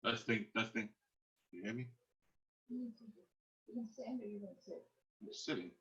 Testing, testing. You hear me? You can stand or you can sit. I'm sitting.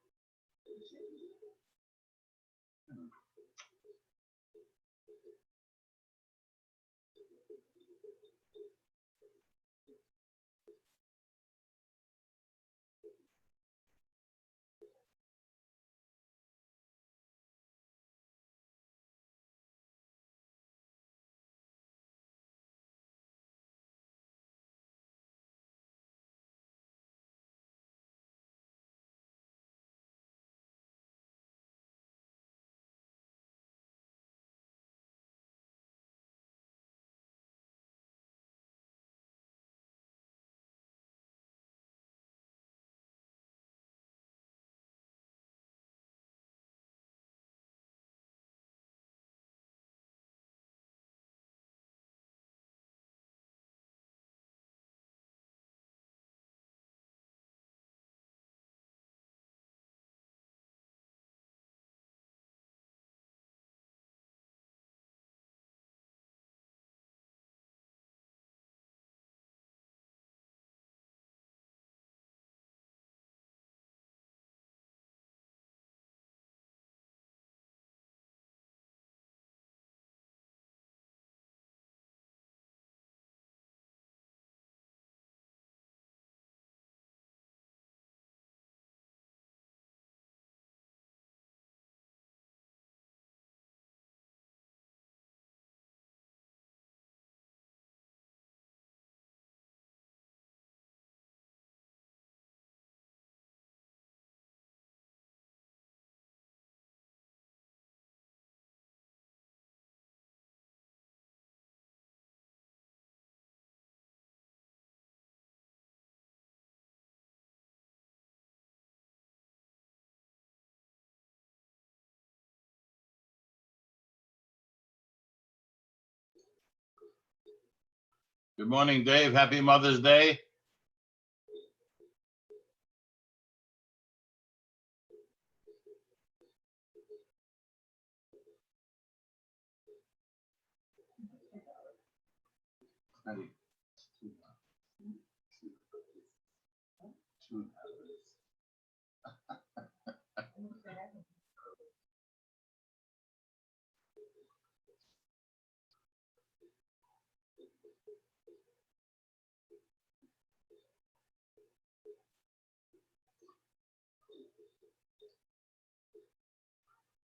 Good morning, Dave. Happy Mother's Day.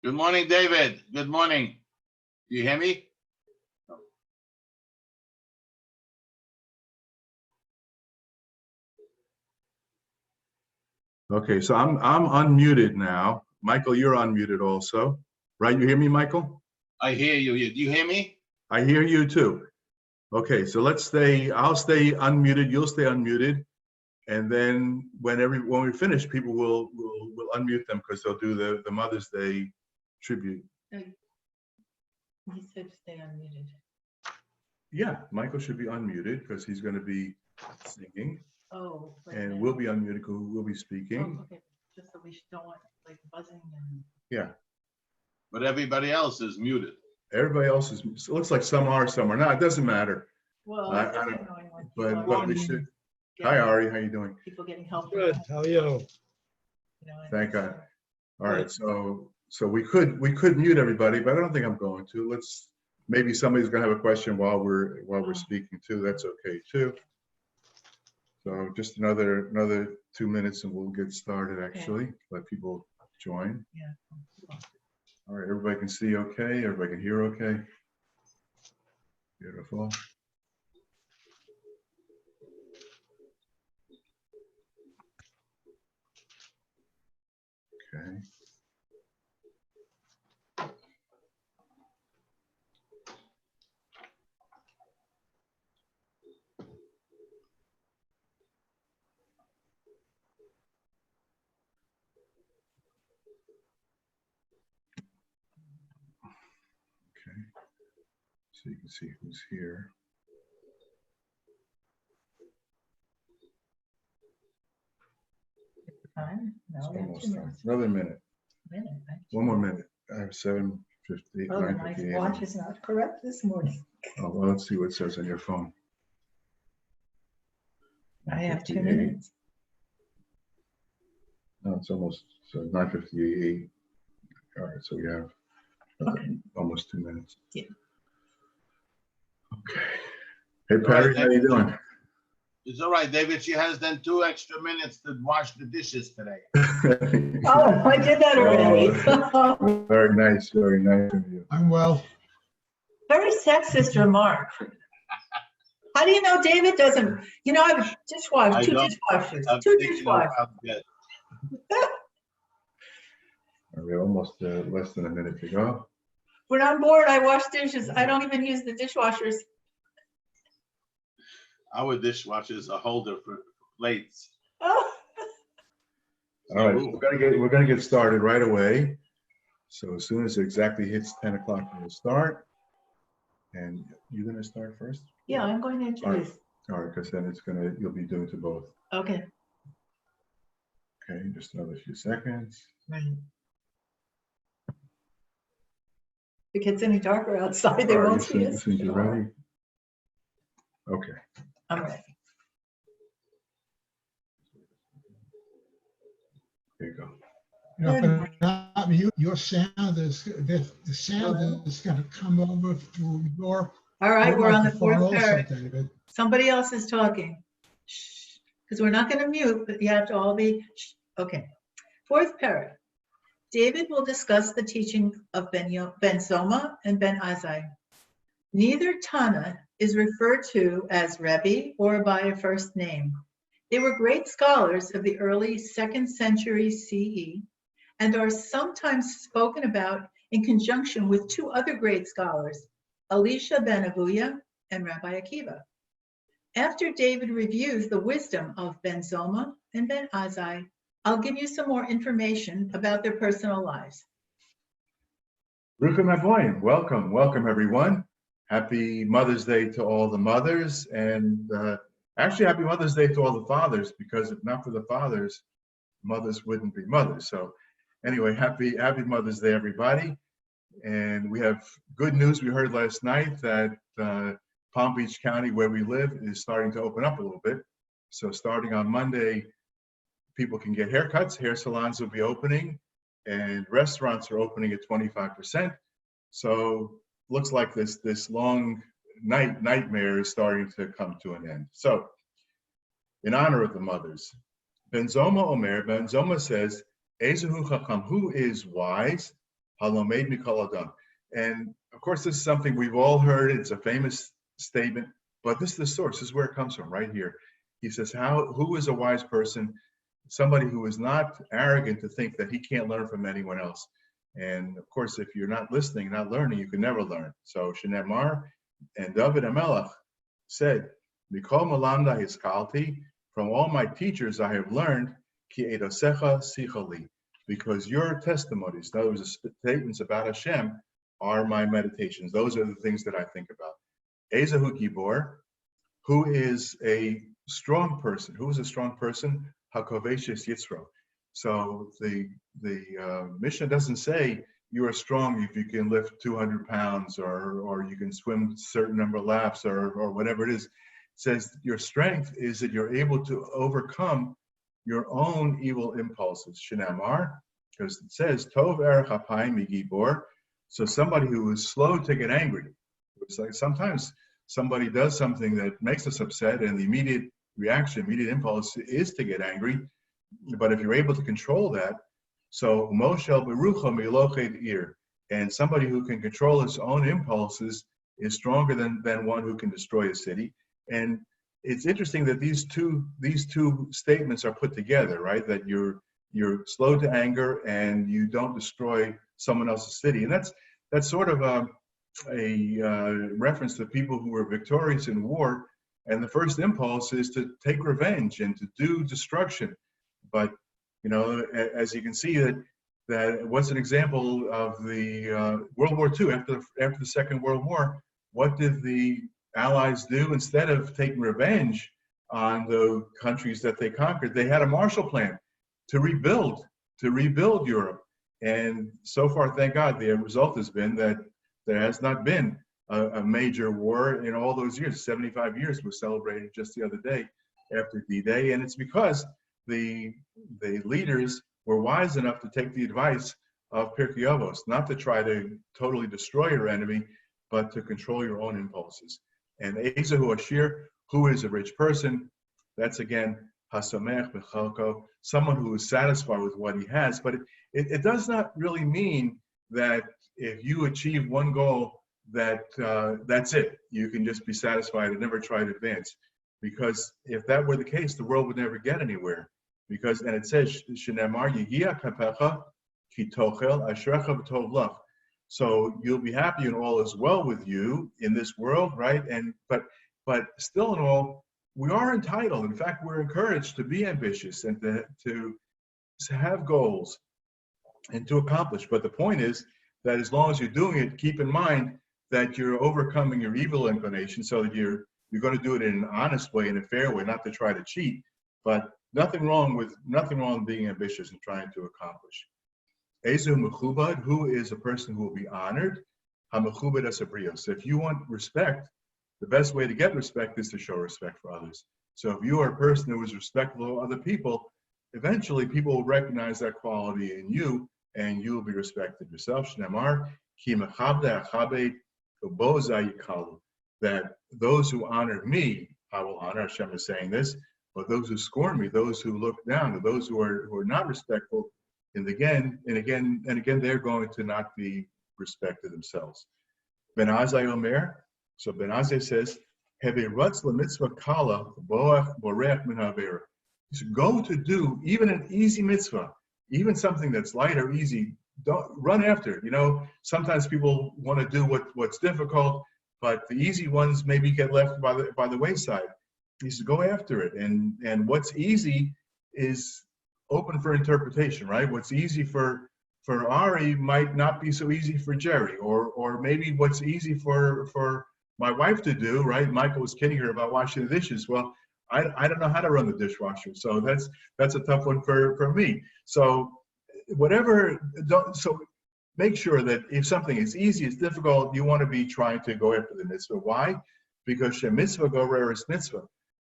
Good morning, David. Good morning. Do you hear me? Okay, so I'm unmuted now. Michael, you're unmuted also, right? You hear me, Michael? I hear you. Do you hear me? I hear you too. Okay, so I'll stay unmuted, you'll stay unmuted. And then when we finish, people will unmute them because they'll do the Mother's Day tribute. He said stay unmuted. Yeah, Michael should be unmuted because he's going to be singing. Oh. And we'll be unmuted because we'll be speaking. Oh, okay, just so we don't want like buzzing and. Yeah, But everybody else is muted. everybody else is, it looks like some are, some are not. It doesn't matter. Well, I it's don't- annoying when people are But we getting- should. Hi, Ari, how you doing? People getting help. from Good, home, how are you? you know, and Thank it's, God. All right, so we could mute everybody, but I don't think I'm going to. Maybe somebody's gonna have a question while we're speaking too. That's okay too. So just another 2 minutes and we'll get started actually. Let people join. Yeah. All right, everybody can see okay? Everybody can hear okay? Beautiful. Okay. Okay. So you can see who's here. Time? It's No, almost 2 time. minutes. Another minute. Minute, right? One more minute. I have 7:50, Oh, my 9:58. watch is not correct this morning. Oh, well, let's see what it says on your phone. I have 2 58. minutes. No, it's almost, so 9:58. All right, so we have Okay. almost 2 minutes. Yeah. Okay. Hey, right, Perry, how you David. doing? It's all right, David. She has then 2 extra minutes to wash the dishes today. Oh, I did that already. Very nice of you. I'm well. Very sexist remark. How do you know David doesn't, I have a dishwasher, I 2 don't- dishwashers, I'm 2 thinking dishwashers. about that. We're almost less than a minute to go. When I'm bored, I wash dishes. I don't even use the dishwashers. Our dishwasher is a holder for plates. Oh, All right, so we're gonna get started right away. So as soon as it exactly hits 10 o'clock, we'll start. And you're gonna start first? yeah, I'm going to introduce. All right, because then you'll be doing to both. Okay. Okay, just another few seconds. Right. If it gets any darker outside, they All right, won't you see think- us. you think you're ready? Okay. I'm ready. Here you go. You know, if I not mute, your sound is, the sound is going to come over through your. All right, we're on the microphone 4th also, parrot. David. Somebody else is talking. Because we're not going to mute, but you have to all be, shh. Okay. 4th parrot. David will discuss the teaching of Ben Zoma and Ben Azai. Neither Tana is referred to as Rebbe or by a first name. They were great scholars of the early 2nd century CE and are sometimes spoken about in conjunction with 2 other great scholars, Elisha ben Avuya and Rabbi Akiva. After David reviews the wisdom of Ben Zoma and Ben Azai, I'll give you some more information about their personal lives. Ruchim Avoyim, welcome everyone. Happy Mother's Day to all the mothers, and actually happy Mother's Day to all the fathers, because if not for the fathers, mothers wouldn't be mothers. So anyway, happy Mother's Day, everybody. And we have good news. We heard last night that Palm Beach County, where we live, is starting to open up a little bit. So starting on Monday, people can get haircuts. Hair salons will be opening, and restaurants are opening at 25%. So looks like this long nightmare is starting to come to an end. So in honor of the mothers, Ben Zoma says, Ezehu Chacham, who is wise? Halomed Mikol Adam. And of course, this is something we've all heard. It's a famous statement, but this is the source. This is where it comes from, right here. He says, who is a wise person? Somebody who is not arrogant to think that he can't learn from anyone else. And of course, if you're not listening, not learning, you can never learn. So Shenemar and David HaMelech said, Mikol Malamda Hiskalti, from all my teachers I have learned, Ki Edosecha Sichali, because your testimonies, in other words, the statements about Hashem, are my meditations. Those are the things that I think about. Ezehu Gibor, who is a strong person. Who is a strong person? Hakoveshes Yitzro. So the Mishnah doesn't say you are strong if you can lift 200 pounds or you can swim a certain number of laps or whatever it is. It says your strength is that you're able to overcome your own evil impulses. Shinamar, because it says Tov Erech Apayim Gibor. So somebody who is slow to get angry. It's like sometimes somebody does something that makes us upset, and the immediate reaction, immediate impulse is to get angry. But if you're able to control that, so Moshel Berucha Miloched Ir, and somebody who can control his own impulses is stronger than one who can destroy a city. And it's interesting that these two statements are put together, right? That you're slow to anger and you don't destroy someone else's city, and that's sort of a reference to people who were victorious in war, and the first impulse is to take revenge and to do destruction. But as you can see, that was an example of the World War II. After the Second World War, what did the Allies do? Instead of taking revenge on the countries that they conquered, they had a Marshall Plan to rebuild Europe. And so far, thank God, the result has been that there has not been a major war in all those years. 75 years was celebrated just the other day. after D-Day, and it's because the leaders were wise enough to take the advice of Pirke Avot, not to try to totally destroy your enemy, but to control your own impulses. And Ezehu Ashir, who is a rich person, that's again Hasamech Bechalko, someone who is satisfied with what he has. But it does not really mean that if you achieve one goal, that that's it. You can just be satisfied and never try to advance. Because if that were the case, the world would never get anywhere. Because, and it says, Shenemar Yegia Kapecha Ki Tochel Ashrecha B'Tov Lach. So you'll be happy and all is well with you in this world, right? And but still in all, we are entitled. In fact, we're encouraged to be ambitious and to have goals and to accomplish. But the point is that as long as you're doing it, keep in mind that you're overcoming your evil inclination, so that you're going to do it in an honest way, in a fair way, not to try to cheat. But nothing wrong with being ambitious and trying to accomplish. Ezu mechubad, who is a person who will be honored, hamechubad asabrios. So if you want respect, the best way to get respect is to show respect for others. So if you are a person who is respectful of other people, eventually people will recognize that quality in you, and you will be respected yourself. Shnemar ki mechabda achabed uboza yikalu. That those who honor me, I will honor. Hashem is saying this. But those who scorn me, those who look down, or those who are not respectful, and again, they're going to not be respected themselves. Ben Azai Omer, so Ben Azai says, Heve rutz mitzvah kala boach borech min havera. Go to do even an easy mitzvah, even something that's light or easy. Don't run after it. You know, sometimes people want to do what's difficult, but the easy ones maybe get left by the wayside. He says, go after it, and what's easy is open for interpretation, right? What's easy for Ari might not be so easy for Jerry, or maybe what's easy for my wife to do, right? Michael was kidding her about washing the dishes. Well, I don't know how to run the dishwasher, so that's a tough one for me. So so make sure that if something is easy, it's difficult, you want to be trying to go after the mitzvah. Why? Because she mitzvah go reris mitzvah.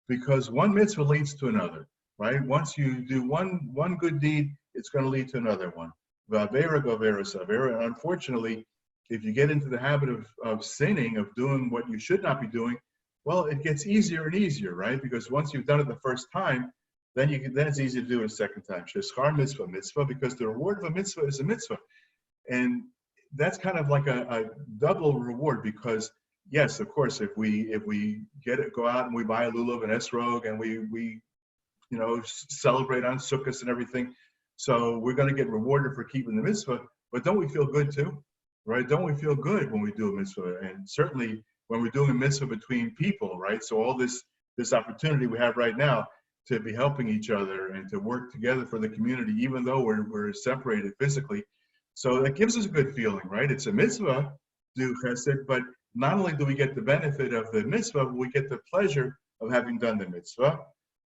Because one mitzvah leads to another, right? Once you do one good deed, it's going to lead to another one. V'avera go veris avera. And unfortunately, if you get into the habit of sinning, of doing what you should not be doing, well, it gets easier and easier, right? Because once you've done it the first time, then it's easy to do it a second time. Sheschar mitzvah, because the reward of a mitzvah is a mitzvah. And that's kind of like a double reward, because yes, of course, if we go out and we buy a lulav and esrog and we celebrate on Sukkot and everything, so we're going to get rewarded for keeping the mitzvah. But don't we feel good too, right? Don't we feel good when we do a mitzvah? And certainly when we're doing a mitzvah between people, right? So all this opportunity we have right now to be helping each other and to work together for the community, even though we're separated physically. So that gives us a good feeling, right? It's a mitzvah, do chesed, but not only do we get the benefit of the mitzvah, but we get the pleasure of having done the mitzvah.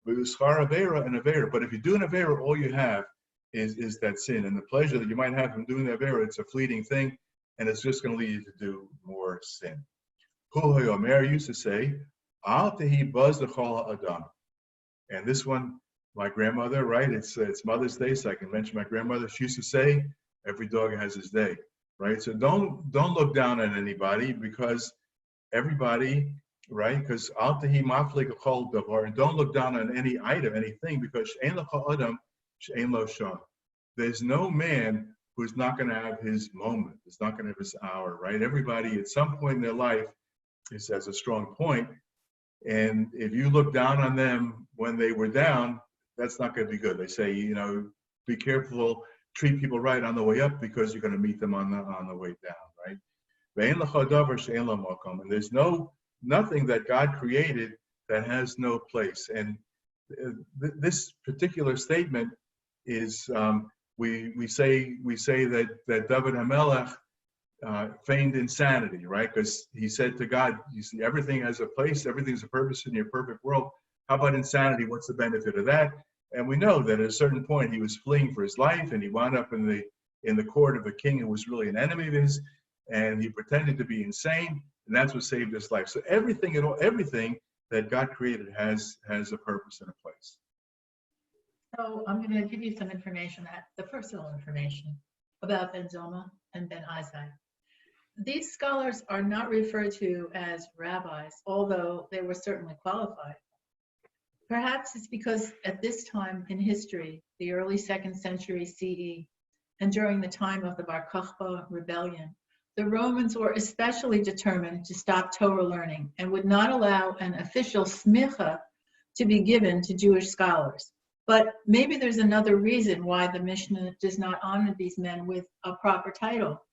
But if you do an avera, all you have is that sin, and the pleasure that you might have from doing the avera, it's a fleeting thing, and it's just going to lead you to do more sin. Omer used to say, Al tehi buz l'chol adam. And this one, my grandmother, right? It's Mother's Day, so I can mention my grandmother. She used to say, every dog has his day, right? So don't look down on anybody, because everybody, right? Because al tehi maflik l'chol davar, and don't look down on any item, anything, because she'ein l'chol adam she'ein lo shah. There's no man who's not going to have his moment. It's not going to have his hour, right? Everybody at some point in their life has a strong point. And if you look down on them when they were down, that's not going to be good. They say, be careful, treat people right on the way up, because you're going to meet them on the way down, right? And there's nothing that God created that has no place. And this particular statement is, we say that David HaMelech feigned insanity, right? Because he said to God, you see, everything has a place, everything has a purpose in your perfect world. How about insanity? What's the benefit of that? And we know that at a certain point he was fleeing for his life, and he wound up in the court of a king who was really an enemy of his, and he pretended to be insane, and that's what saved his life. So everything that God created has a purpose and a place. So I'm going to give you some information, the personal information about Ben Zoma and Ben Azai. These scholars are not referred to as rabbis, although they were certainly qualified. Perhaps it's because at this time in history, the early 2nd century CE, and during the time of the Bar Kokhba rebellion, the Romans were especially determined to stop Torah learning and would not allow an official smicha to be given to Jewish scholars. But maybe there's another reason why the Mishnah does not honor these men with a proper title.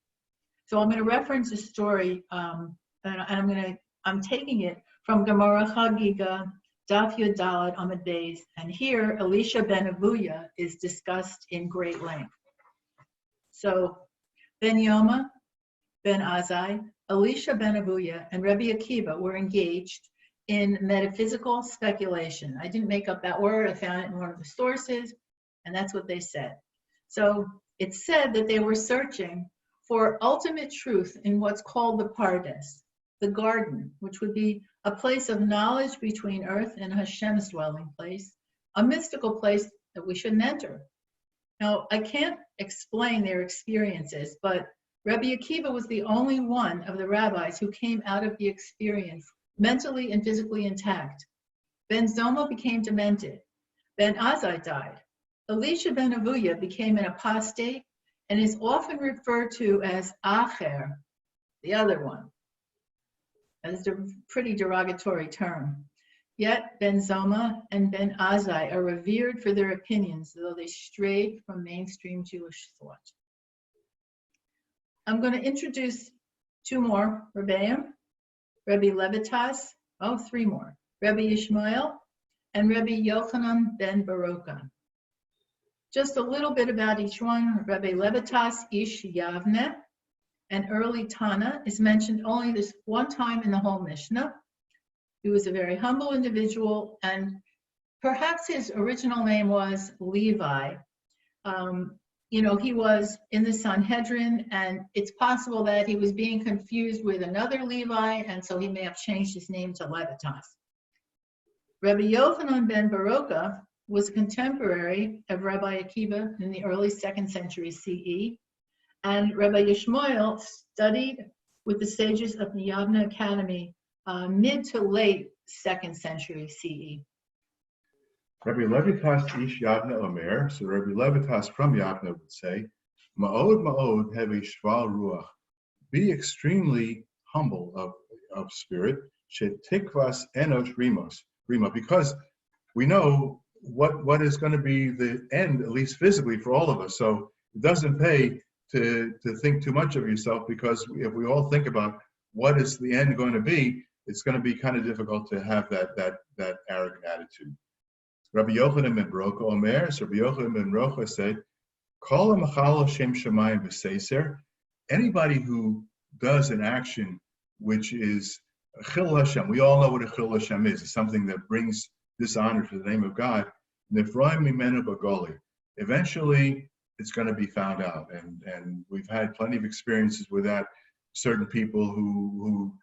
So I'm going to reference a story, and I'm taking it from Gemara Chagiga, Daf Yud Daled Amud Beis, and here Elisha ben Avuya is discussed in great length. So Ben Yoma, Ben Azai, Elisha ben Avuya, and Rabbi Akiva were engaged in metaphysical speculation. I didn't make up that word. I found it in one of the sources, and that's what they said. So it said that they were searching for ultimate truth in what's called the Pardes, the garden, which would be a place of knowledge between earth and Hashem's dwelling place, a mystical place that we shouldn't enter. Now, I can't explain their experiences, but Rabbi Akiva was the only one of the rabbis who came out of the experience mentally and physically intact. Ben Zoma became demented. Ben Azai died. Elisha ben Avuya became an apostate and is often referred to as Acher, the other one. That's a pretty derogatory term. Yet Ben Zoma and Ben Azai are revered for their opinions, though they strayed from mainstream Jewish thought. I'm going to introduce two more Rebbeim, Rabbi Levitas, three more, Rabbi Ishmael, and Rabbi Yochanan ben Baroka. Just a little bit about each one. Rabbi Levitas Ish Yavne, an early Tana, is mentioned only this one time in the whole Mishnah. He was a very humble individual, and perhaps his original name was Levi. He was in the Sanhedrin, and it's possible that he was being confused with another Levi, and so he may have changed his name to Levitas. Rabbi Yochanan ben Baroka was a contemporary of Rabbi Akiva in the early 2nd century CE, and Rabbi Yishmael studied with the sages of the Yavne Academy mid to late 2nd century CE. Rabbi Levitas Ish Yavne Omer, so Rabbi Levitas from Yavne would say, Ma'od Ma'od hevi shval ruach, be extremely humble of spirit, shetikvas enosh rima, because we know what is going to be the end, at least physically, for all of us. So it doesn't pay to think too much of yourself, because if we all think about what is the end going to be, it's going to be kind of difficult to have that arrogant attitude. Rabbi Yochanan ben Baroka Omer, so Rabbi Yochanan ben Baroka said, Kol ha'machal Shem Shamayim b'seiser, anybody who does an action which is Chil Hashem, we all know what a Chil Hashem is. It's something that brings dishonor to the name of God. Nefroim mimenu bagoli. Eventually, it's going to be found out, and we've had plenty of experiences with that. Certain people who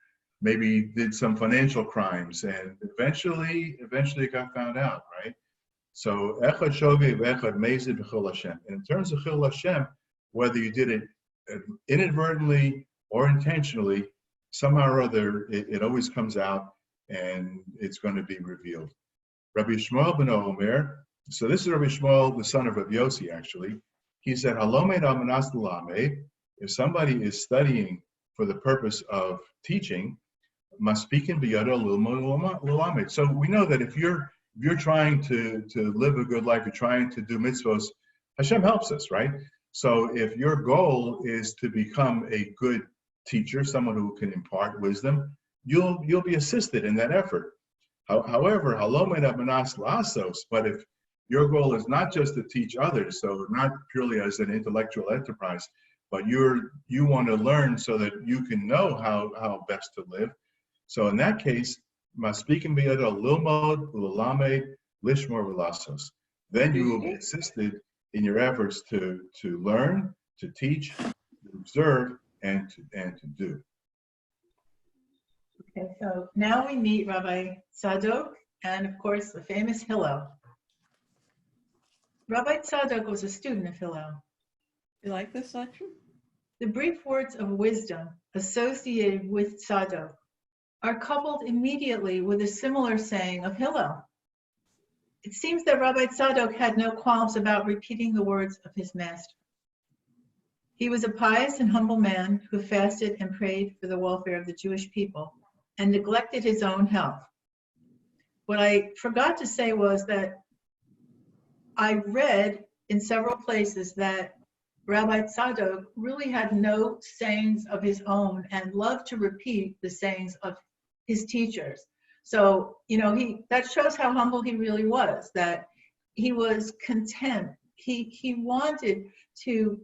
maybe did some financial crimes, and eventually it got found out, right? So echad shogi v'echad mezid v'chil Hashem. And in terms of Chil Hashem, whether you did it inadvertently or intentionally, somehow or other, it always comes out, and it's going to be revealed. Rabbi Shmuel ben Omer, so this is Rabbi Shmuel, the son of Rabbi Yossi, actually. He said, Halomed al-manas l'lamed, if somebody is studying for the purpose of teaching, maspikin b'yado l'lamed. So we know that if you're trying to live a good life, you're trying to do mitzvos, Hashem helps us, right? So if your goal is to become a good teacher, someone who can impart wisdom, you'll be assisted in that effort. However, halomed al-manas l'asos, but if your goal is not just to teach others, so not purely as an intellectual enterprise, but you want to learn so that you can know how best to live. So in that case, maspikin biyado lilmod l'lamed lishmor v'lasos. Then you will be assisted in your efforts to learn, to teach, to observe, and to do. Okay, so now we meet Rabbi Tzadok and, of course, the famous Hillel. Rabbi Tzadok was a student of Hillel. You like this section? The brief words of wisdom associated with Tzadok are coupled immediately with a similar saying of Hillel. It seems that Rabbi Tzadok had no qualms about repeating the words of his master. He was a pious and humble man who fasted and prayed for the welfare of the Jewish people and neglected his own health. What I forgot to say was that I read in several places that Rabbi Tzadok really had no sayings of his own and loved to repeat the sayings of his teachers. So, that shows how humble he really was, that he was content. He wanted to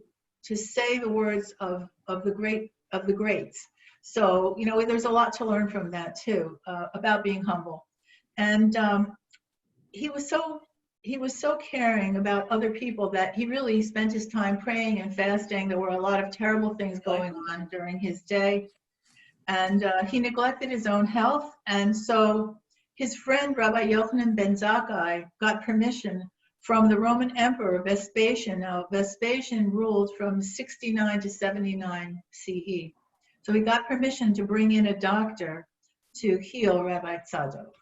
say the words of the greats. So, there's a lot to learn from that too, about being humble. And he was so caring about other people that he really spent his time praying and fasting. There were a lot of terrible things going on during his day. And he neglected his own health. And so his friend, Rabbi Yochanan ben Zakkai, got permission from the Roman Emperor Vespasian. Now, Vespasian ruled from 69 to 79 CE. So he got permission to bring in a doctor to heal Rabbi Tzadok.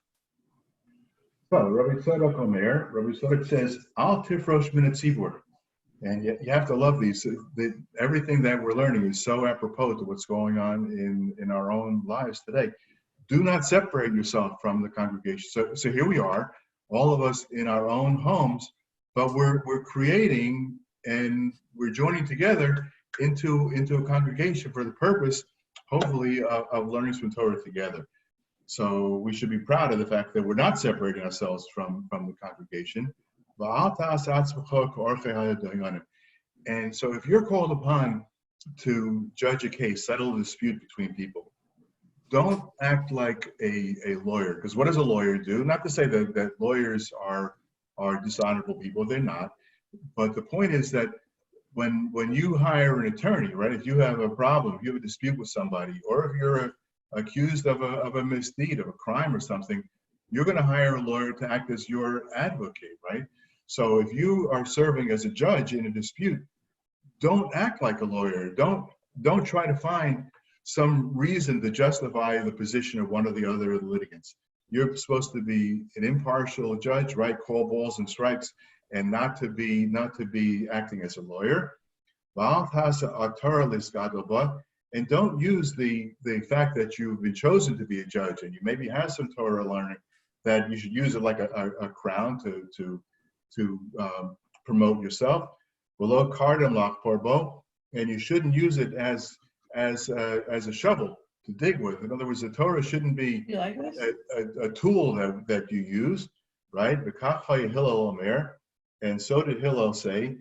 So Rabbi Tzadok Omer, Rabbi Tzadok says, Al tifrosh min hatzibur. And you have to love these. Everything that we're learning is so apropos to what's going on in our own lives today. Do not separate yourself from the congregation. So here we are, all of us in our own homes, but we're creating and we're joining together into a congregation for the purpose, hopefully, of learning some Torah together. So we should be proud of the fact that we're not separating ourselves from the congregation. And so if you're called upon to judge a case, settle a dispute between people, don't act like a lawyer, because what does a lawyer do? Not to say that lawyers are dishonorable people, they're not. But the point is that when you hire an attorney, right, if you have a problem, if you have a dispute with somebody, or if you're accused of a misdeed, of a crime or something, you're going to hire a lawyer to act as your advocate, right? So if you are serving as a judge in a dispute, don't act like a lawyer. Don't try to find some reason to justify the position of one or the other of the litigants. You're supposed to be an impartial judge, right? Call balls and strikes, and not to be acting as a lawyer. And don't use the fact that you've been chosen to be a judge and you maybe have some Torah learning, that you should use it like a crown to promote yourself. And you shouldn't use it as a shovel to dig with. In other words, the Torah shouldn't be a tool that you use, right? And so did Hillel say,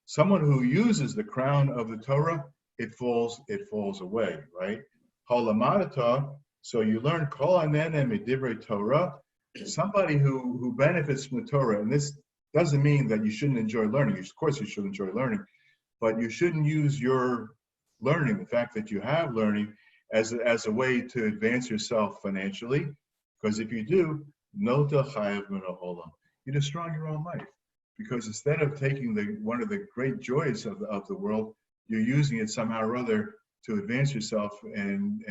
someone who uses the crown of the Torah, it falls away, right? So you learn Torah, somebody who benefits from the Torah, and this doesn't mean that you shouldn't enjoy learning. Of course you should enjoy learning, but you shouldn't use your learning, the fact that you have learning, as a way to advance yourself financially, because if you do, you're destroying your own life. Because instead of taking one of the great joys of the world, you're using it somehow or other to advance yourself, and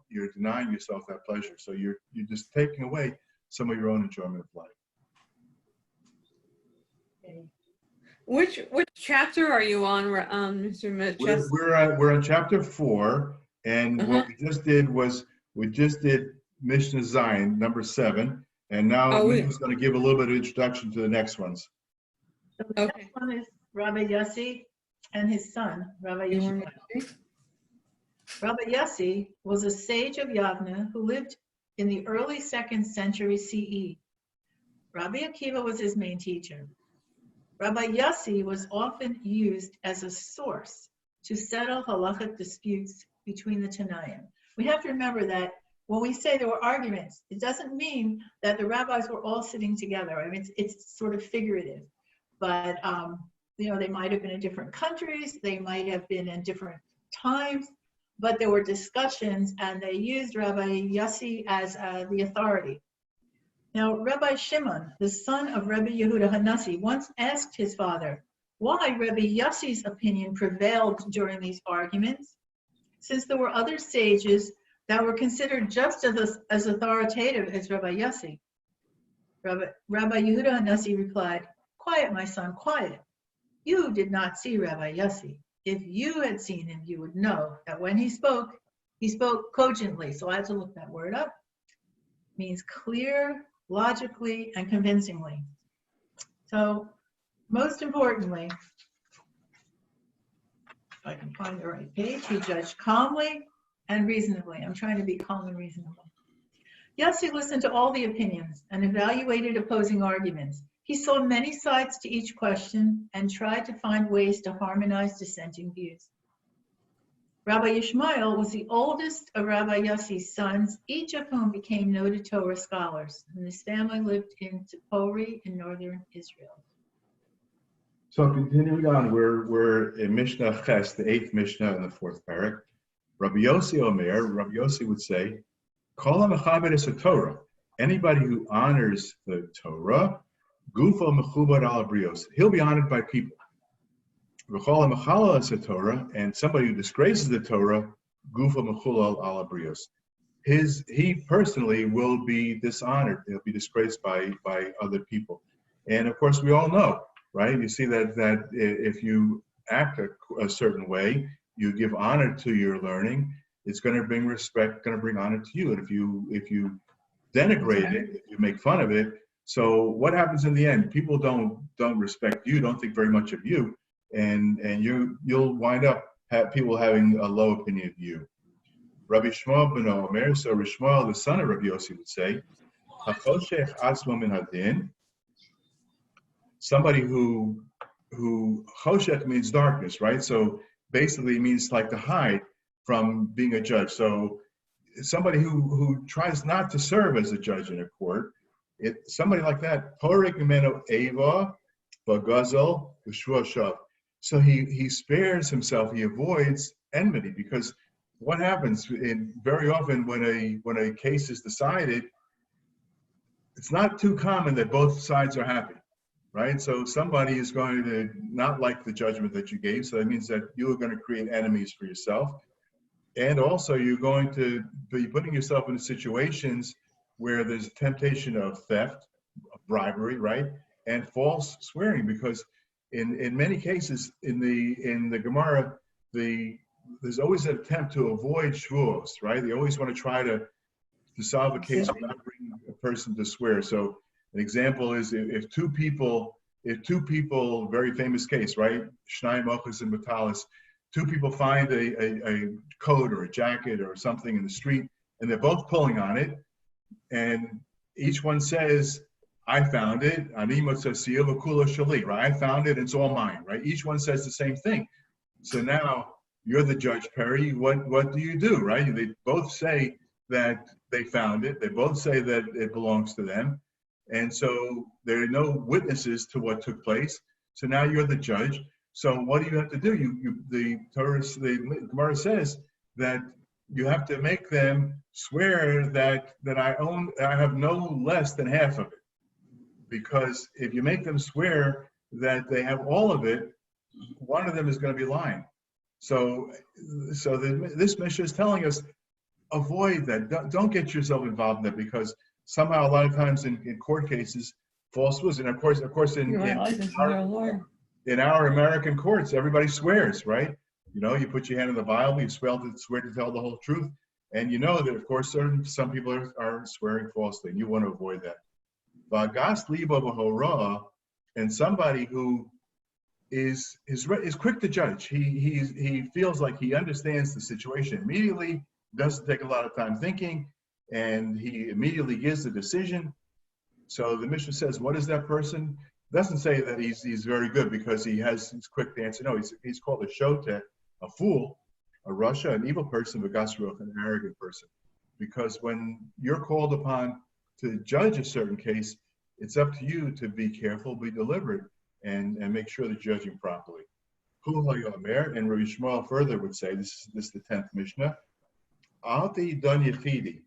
you're denying yourself that pleasure. So you're just taking away some of your own enjoyment of life. Okay. Which chapter are you on, Mr. Mitchell? We're on chapter 4, and what we just did was Mishnah Zion, number 7, and now Mishnah's going to give a little bit of introduction to the next ones. So the next one is Rabbi Yossi and his son, Rabbi Yeshua. Rabbi Yossi was a sage of Yavne who lived in the early 2nd century CE. Rabbi Akiva was his main teacher. Rabbi Yossi was often used as a source to settle halachic disputes between the Tanaim. We have to remember that when we say there were arguments, it doesn't mean that the rabbis were all sitting together. I mean, it's sort of figurative. But, they might have been in different countries. They might have been in different times. but there were discussions and they used Rabbi Yossi as the authority. Now, Rabbi Shimon, the son of Rabbi Yehuda Hanassi, once asked his father why Rabbi Yossi's opinion prevailed during these arguments, since there were other sages that were considered just as authoritative as Rabbi Yossi. Rabbi Yehuda Hanassi replied, "Quiet, my son, quiet. You did not see Rabbi Yossi. If you had seen him, you would know that when he spoke cogently." So I had to look that word up. It means clear, logically, and convincingly. So most importantly, if I can find the right page, he judged calmly and reasonably. I'm trying to be calm and reasonable. Yossi listened to all the opinions and evaluated opposing arguments. He saw many sides to each question and tried to find ways to harmonize dissenting views. Rabbi Yishmael was the oldest of Rabbi Yossi's sons, each of whom became noted Torah scholars, and his family lived in Tzipori in northern Israel. So continuing on, we're in Mishnah Ches, the 8th Mishnah in the 4th parak. Rabbi Yossi would say, Kol ha-mechaber es Torah. Anybody who honors the Torah, gufo mechubar al brios. He'll be honored by people. V'chol ha-mechalal es Torah, and somebody who disgraces the Torah, gufo mechulal al brios. He personally will be dishonored. He'll be disgraced by other people. And of course, we all know, right? You see that if you act a certain way, you give honor to your learning, it's going to bring respect, going to bring honor to you. And if you denigrate it, if you make fun of it, so what happens in the end? People don't respect you, don't think very much of you, and you'll wind up people having a low opinion of you. Rabbi Shmuel ben Omer, so Rabbi Shmuel, the son of Rabbi Yossi, would say, "Hachoshech asmo min hadin." Somebody who choshech means darkness, right? So basically, it means like to hide from being a judge. So somebody who tries not to serve as a judge in a court, somebody like that, porek mimeno eva bagazel v'shua shav. So he spares himself, he avoids enmity, because what happens very often when a case is decided, it's not too common that both sides are happy, right? So somebody is going to not like the judgment that you gave, so that means that you are going to create enemies for yourself. And also you're going to be putting yourself into situations where there's temptation of theft, of bribery, right? And false swearing, because in many cases in the Gemara, there's always an attempt to avoid shvuos, right? They always want to try to solve a case without bringing a person to swear. So an example is if two people, very famous case, right? Shnai Mochas and Batalis, two people find a coat or a jacket or something in the street, and they're both pulling on it, and each one says, "I found it, right? I found it, it's all mine," right? Each one says the same thing. So now you're the judge, Perry. What do you do, right? They both say that they found it. They both say that it belongs to them, and so there are no witnesses to what took place. So now you're the judge. So what do you have to do? The Gemara says that you have to make them swear that I have no less than half of it. Because if you make them swear that they have all of it, one of them is going to be lying. So this Mishnah is telling us, avoid that. Don't get yourself involved in that, because somehow a lot of times in court cases, false was, and of course in our American courts, everybody swears, right? You know, you put your hand in the Bible, you swear to tell the whole truth, and you know that, of course, some people are swearing falsely, and you want to avoid that. Vagas libo b'hora, and somebody who is quick to judge. He feels like he understands the situation immediately, doesn't take a lot of time thinking, and he immediately gives the decision. So the Mishnah says, what is that person? Doesn't say that he's very good because he's quick to answer. No, he's called a shotet, a fool, a rasha, an evil person, v'gasruach, an arrogant person. Because when you're called upon to judge a certain case, it's up to you to be careful, be deliberate, and make sure that you're judging properly. Hu hayomer, and Rabbi Shmuel further would say, this is the 10th Mishnah, Al te'idon yechidi,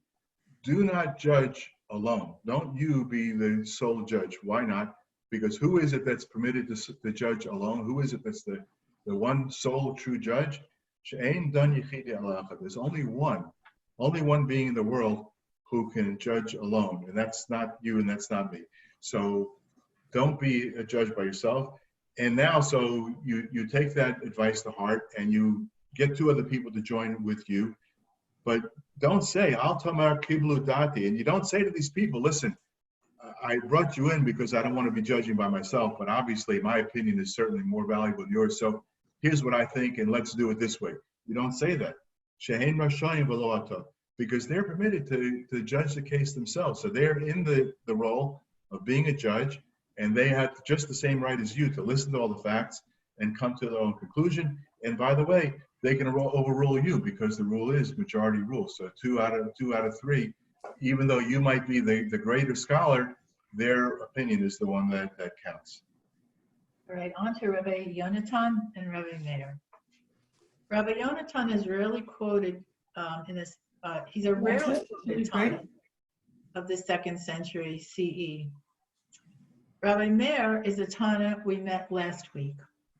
do not judge alone. Don't you be the sole judge. Why not? Because who is it that's permitted to judge alone? Who is it that's the one sole true judge? She'ein don yechidi al echad. There's only one being in the world who can judge alone, and that's not you and that's not me. So don't be a judge by yourself. And now, so you take that advice to heart and you get two other people to join with you, but don't say, Al tamar kiblu dati, and you don't say to these people, listen, I brought you in because I don't want to be judging by myself, but obviously my opinion is certainly more valuable than yours, so here's what I think and let's do it this way. You don't say that. Shehein rashayim v'lo ata, because they're permitted to judge the case themselves. So they're in the role of being a judge, and they have just the same right as you to listen to all the facts and come to their own conclusion. And by the way, they can overrule you because the rule is majority rule. So two out of three, even though you might be the greater scholar, their opinion is the one that counts. All right, on to Rabbi Yonatan and Rabbi Meir. Rabbi Yonatan is rarely quoted in this. He's a rarely quoted Tana of the 2nd century CE. Rabbi Meir is a Tana we met last week.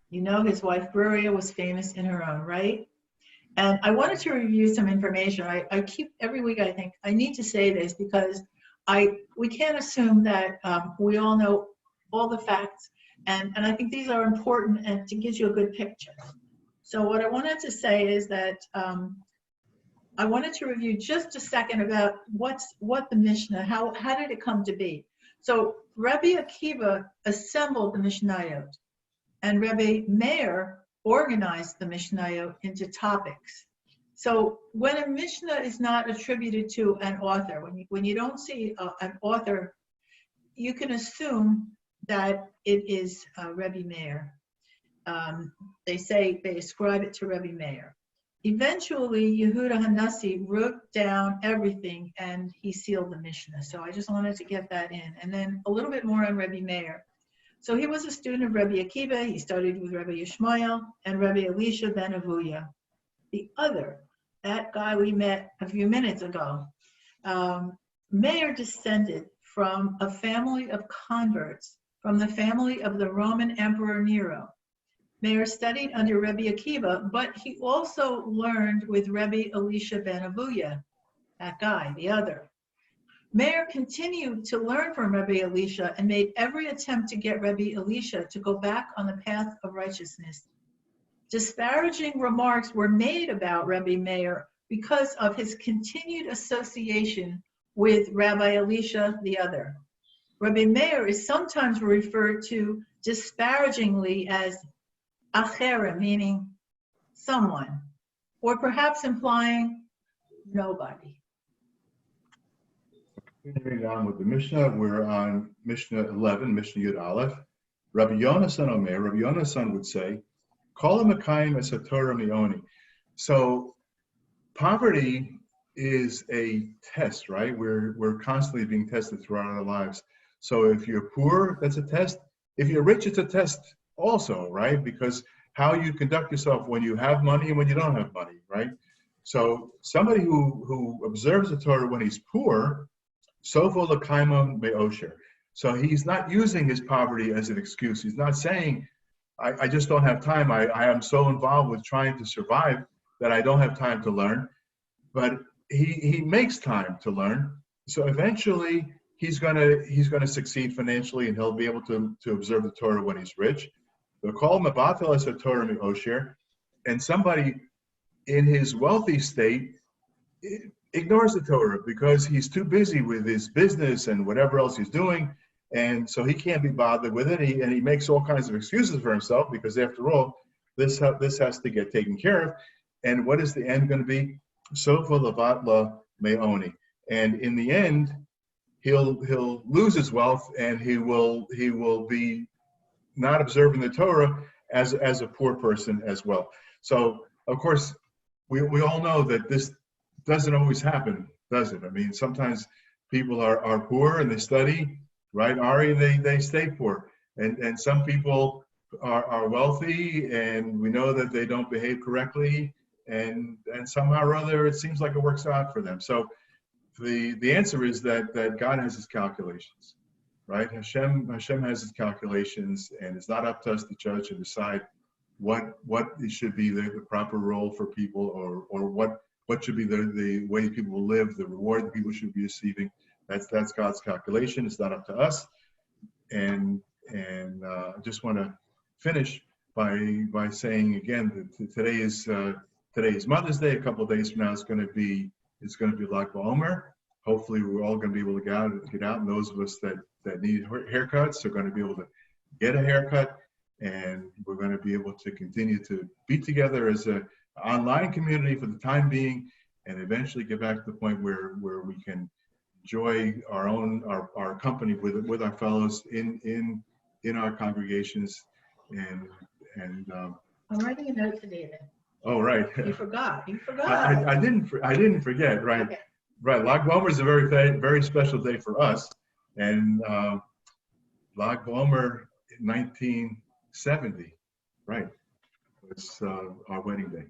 You know his wife Bruria was famous in her own right. And I wanted to review some information. I keep every week, I think I need to say this because we can't assume that we all know all the facts. And I think these are important and to give you a good picture. So what I wanted to say is that I wanted to review just a second about what the Mishnah, how did it come to be? So Rabbi Akiva assembled the Mishnayot, and Rabbi Meir organized the Mishnayot into topics. So when a Mishnah is not attributed to an author, when you don't see an author, you can assume that it is Rabbi Meir. They ascribe it to Rabbi Meir. Eventually, Yehuda Hanassi wrote down everything and he sealed the Mishnah. So I just wanted to get that in. And then a little bit more on Rabbi Meir. So he was a student of Rabbi Akiva. He studied with Rabbi Yishmael and Rabbi Elisha ben Avuya. The other, that guy we met a few minutes ago, Meir descended from a family of converts, from the family of the Roman Emperor Nero. Meir studied under Rabbi Akiva, but he also learned with Rabbi Elisha ben Avuya, that guy, the other. Meir continued to learn from Rabbi Elisha and made every attempt to get Rabbi Elisha to go back on the path of righteousness. Disparaging remarks were made about Rabbi Meir because of his continued association with Rabbi Elisha, the other. Rabbi Meir is sometimes referred to disparagingly as Achere, meaning someone, or perhaps implying nobody. Continuing on with the Mishnah, we're on Mishnah 11, Mishnah Yud Aleph. Rabbi Yonasan Omer, Rabbi Yonasan would say, Kol HaMekayim es HaTorah Mi'oni. So poverty is a test, right? We're constantly being tested throughout our lives. So if you're poor, that's a test. If you're rich, it's a test also, right? Because how you conduct yourself when you have money and when you don't have money, right? So somebody who observes the Torah when he's poor, sofo l'kaimon be'osher. So he's not using his poverty as an excuse. He's not saying, I just don't have time. I am so involved with trying to survive that I don't have time to learn. But he makes time to learn. So eventually he's gonna succeed financially, and he'll be able to observe the Torah when he's rich. They'll call him a batel as a Torah mi'osher, and somebody in his wealthy state ignores the Torah because he's too busy with his business and whatever else he's doing, and so he can't be bothered with it. And he makes all kinds of excuses for himself because, after all, this has to get taken care of. And what is the end going to be? Sofa levatla me'oni, and in the end, he'll lose his wealth, and he will be not observing the Torah as a poor person as well. So of course we all know that this doesn't always happen, does it? I mean, sometimes people are poor and they study, right, Ari, they stay poor, and some people are wealthy, and we know that they don't behave correctly, and somehow or other it seems like it works out for them. So the answer is that God has his calculations, right? Hashem has his calculations, and it's not up to us to judge and decide what it should be the proper role for people, or what should be the way people will live, the reward that people should be receiving. That's God's calculation. It's not up to us. And I just want to finish by saying again that today is Mother's Day. A couple of days from now, it's going to be Lag BaOmer. Hopefully, we're all going to be able to get out, and those of us that need haircuts are going to be able to get a haircut, and we're going to be able to continue to be together as an online community for the time being, and eventually get back to the point where we can enjoy our company with our fellows in our congregations, and I'm writing a note to David. oh, right. You forgot. I didn't forget, right? Okay. Right. Lag BaOmer is a very special day for us, and Lag BaOmer in 1970, right? It's our wedding day.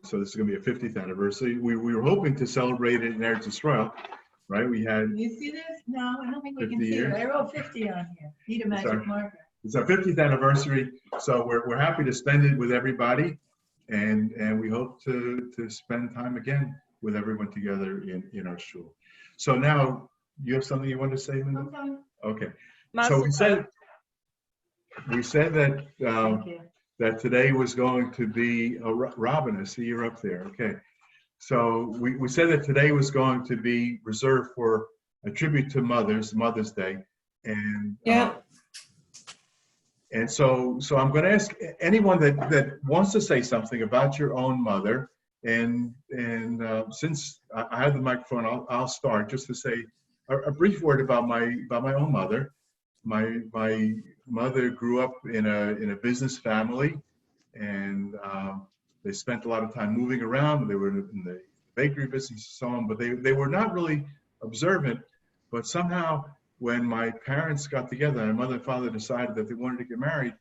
So this is going to be a 50th anniversary. We were hoping to celebrate it in Eretz Yisrael, right? We had Can you see this? No, I don't think we can 50 see it. years. I wrote 50 on here. Need a magic marker. It's our 50th anniversary, so we're happy to spend it with everybody, and we hope to spend time again with everyone together in our shul. So now, you have something you want to say, Linda? Okay. So we said that Thank you. that today was going to be Robin. I see you're up there. Okay. So we said that today was going to be reserved for a tribute to Mother's Day, and Yeah. And so I'm going to ask anyone that wants to say something about your own mother, and since I have the microphone, I'll start just to say a brief word about my own mother. My mother grew up in a business family, and they spent a lot of time moving around. They were in the bakery business and so on, but they were not really observant. But somehow, when my parents got together, and my mother and father decided that they wanted to get married,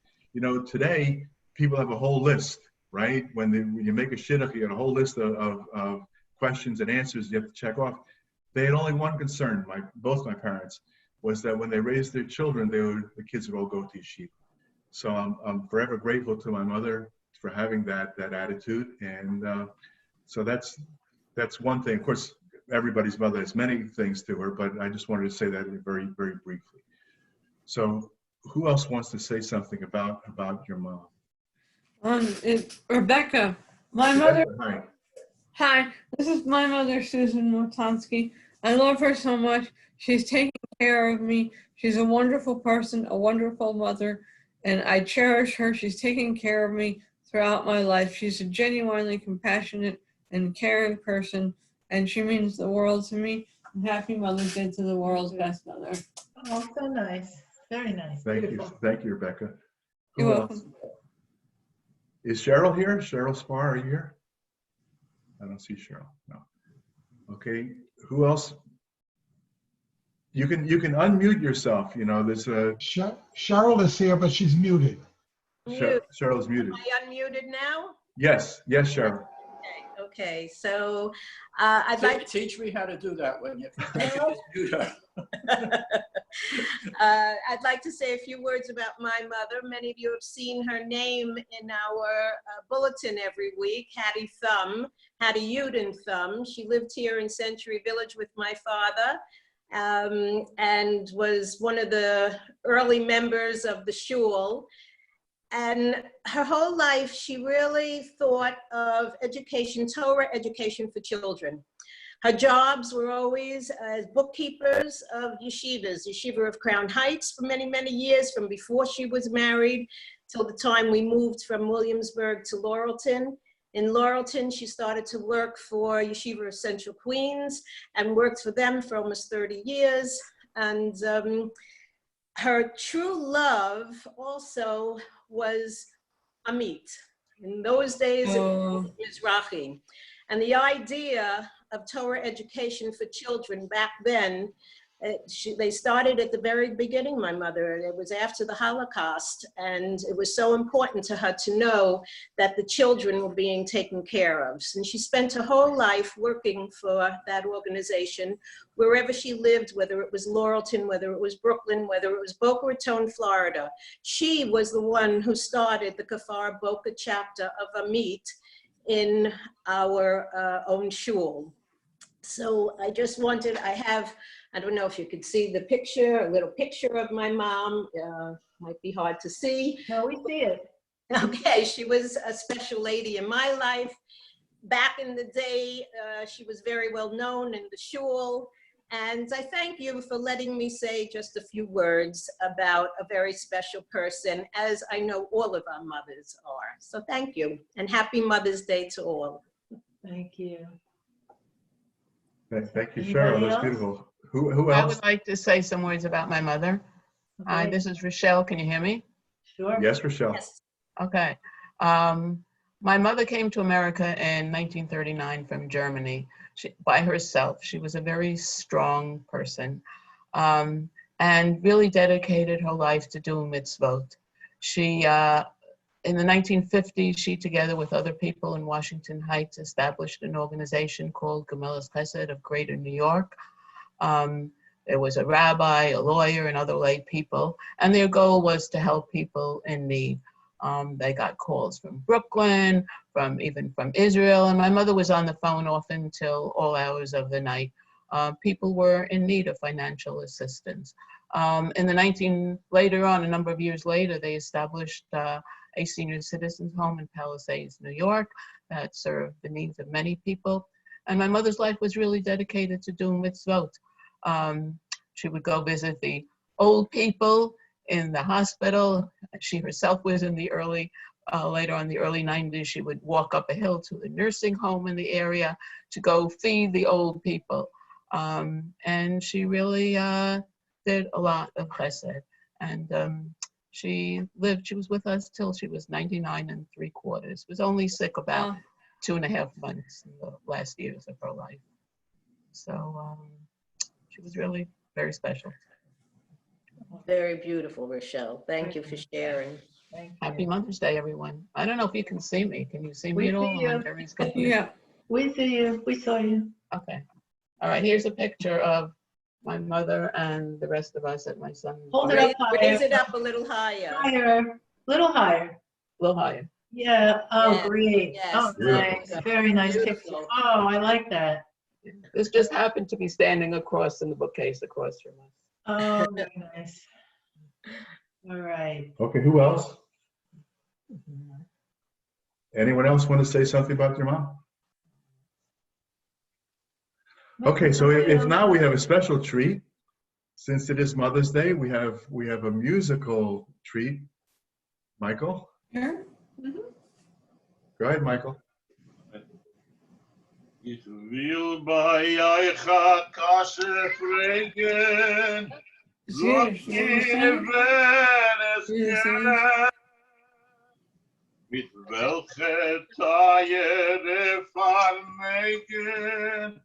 today people have a whole list, right? When you make a shidduch, you get a whole list of questions and answers you have to check off. They had only one concern, both my parents, was that when they raised their children, the kids would all go to yeshiva. So I'm forever grateful to my mother for having that attitude, and so that's one thing. Of course, everybody's mother has many things to her, but I just wanted to say that very, very briefly. So who else wants to say something about your mom? Rebecca, my mother. Hi. Hi, this is my mother, Susan Motansky. I love her so much. She's taking care of me. She's a wonderful person, a wonderful mother, and I cherish her. She's taken care of me throughout my life. She's a genuinely compassionate and caring person, and she means the world to me. And happy Mother's Day to the world's best mother. Oh, so nice. Very nice. Thank Beautiful. you, Rebecca. You're Who welcome. else? Is Cheryl here? Cheryl Spar, are you here? I don't see Cheryl. No. Okay. Who else? You can unmute yourself. There's a Cheryl is here, but she's muted. Cheryl's muted. Am I unmuted now? Yes, Cheryl. Okay. So I'd like Teach me how to do that when you mute her. I'd like to say a few words about my mother. Many of you have seen her name in our bulletin every week, Hattie Uden Thumb. She lived here in Century Village with my father, and was one of the early members of the shul. And her whole life, she really thought of education, Torah education for children. Her jobs were always as bookkeepers of yeshivas, Yeshiva of Crown Heights for many, many years, from before she was married till the time we moved from Williamsburg to Laurelton. In Laurelton, she started to work for Yeshiva of Central Queens and worked for them for almost 30 years. And her true love also was Amit. In those days, it was Mizrahi. And the idea of Torah education for children back then They started at the very beginning, my mother. It was after the Holocaust, and it was so important to her to know that the children were being taken care of. And she spent her whole life working for that organization, wherever she lived, whether it was Laurelton, whether it was Brooklyn, whether it was Boca Raton, Florida. She was the one who started the Kfar Boca chapter of Amit in our own shul. So I just wanted, I don't know if you could see the picture, a little picture of my mom. Might be hard to see. No, we see it. Okay, she was a special lady in my life. Back in the day, she was very well known in the shul. And I thank you for letting me say just a few words about a very special person, as I know all of our mothers are. So thank you, and happy Mother's Day to all. Thank you. Thank you, Anybody Cheryl. That's else? beautiful. Who I else? would like to say some words about my mother. Hi, Okay, this is Rochelle. Can you hear me? Sure. Yes, Rochelle. Yes. Okay. My mother came to America in 1939 from Germany by herself. She was a very strong person and really dedicated her life to doing mitzvot. She, in the 1950s, she, together with other people in Washington Heights, established an organization called Gemelas Chesed of Greater New York. There was a rabbi, a lawyer, and other lay people, and their goal was to help people in need. They got calls from Brooklyn, even from Israel, and my mother was on the phone often till all hours of the night. People were in need of financial assistance. Later on, a number of years later, they established a senior citizens home in Palisades, New York, that served the needs of many people. And my mother's life was really dedicated to doing mitzvot. She would go visit the old people in the hospital. She herself was in the later on the early 90s, she would walk up a hill to the nursing home in the area to go feed the old people. And she really did a lot of chesed. And she was with us till she was 99 3/4. Was only sick about 2.5 months in the last years of her life. So she was really very special. Very beautiful, Rochelle. Thank you for sharing. Thank you. Happy Mother's Day, everyone. I don't know if you can see me. Can you see me We at all? see you. I'm on Jerry's computer. Yeah. We see you. We saw you. Okay. All right, here's a picture of my mother and the rest of us at my son's. Hold it up higher. Raise it up a little higher. Higher, little higher. A little higher. Yeah, oh, Yes, great. yes. Oh, Beautiful. nice, very nice picture. Beautiful. Oh, I like that. This just happened to be standing across in the bookcase across from us. Oh, very nice. All right. Okay, who else? Anyone else want to say something about your mom? Okay, so if now we have a special treat. Since it is Mother's Day, we have a musical treat. Michael? Sure. Go ahead, Michael. Ich will bei euch a Kasse fragen, Yes, yes. mit welcher Teiere vermegen,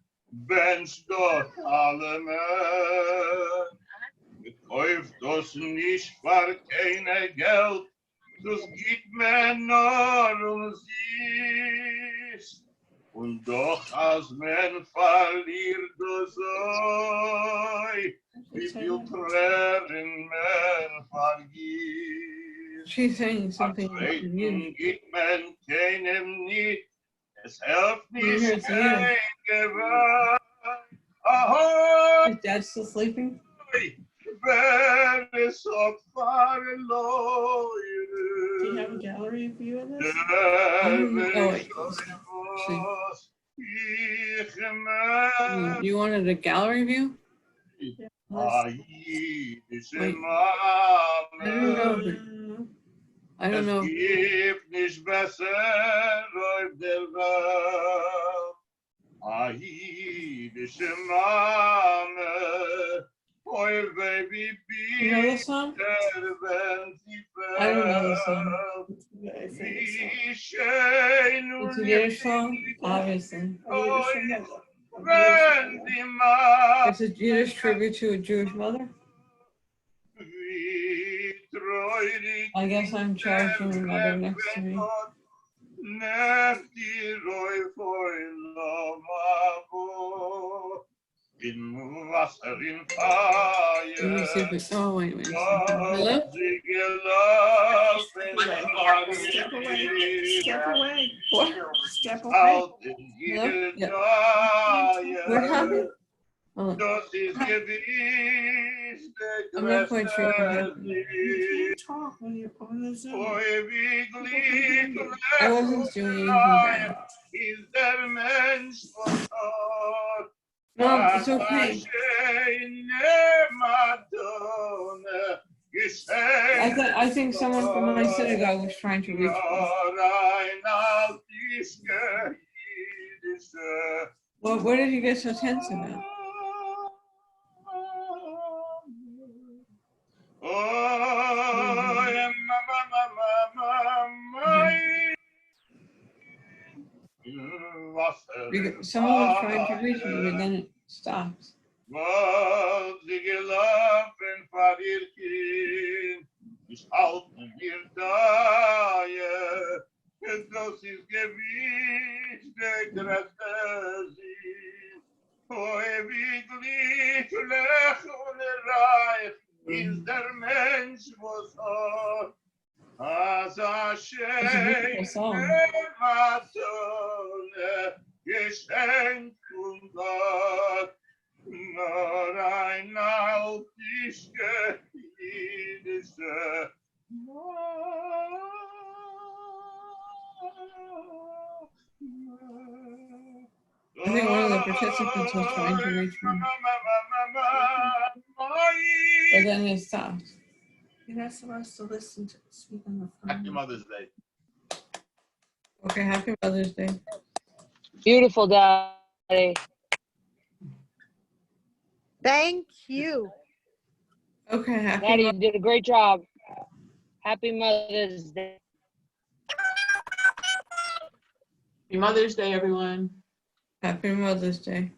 wenn's dort allem gekauft das nicht für keine Geld, das gibt mir nur sich. Und doch als man verliert das Ei, wie viel Tränen man vergisst. She's saying something. Zweiten gibt man keinem nicht, es hilft Here's nicht you. kein Gewalt. Ahoi, Is Dad still sleeping? wenn es auf Do you have a gallery view of this? Oh, wait. You wanted a gallery view? Wait. I don't know. Es gibt nicht besser auf der Welt. A jüdische Mame, oh baby, You know this song? wenn sie I don't know this song. wie schön It's a Yiddish song, obviously. It's a Yiddish tribute to a Jewish mother. I guess I'm cherishing the mother next to me. Let me see if we, oh, wait a minute. Hello? Step away. Step away. What? Step away. Hello? Yeah. What happened? Oh, I'm not quite sure what happened. You can't talk when you're on the Zoom. I wasn't doing anything bad. No, it's okay. I think someone from my synagogue was trying to reach me. Well, what did you get so tense about? Someone was trying to reach me, but then it stops. It's a beautiful song. I think one of the participants was trying to reach me, but then it stopped. You're not supposed to listen to speak on the Happy phone. Mother's Day. Okay, happy Mother's Day. Beautiful, Daddy. Thank you. Okay, happy Daddy, you did a great job. Happy Mother's Day. Happy Mother's Day, everyone. Happy Mother's Day.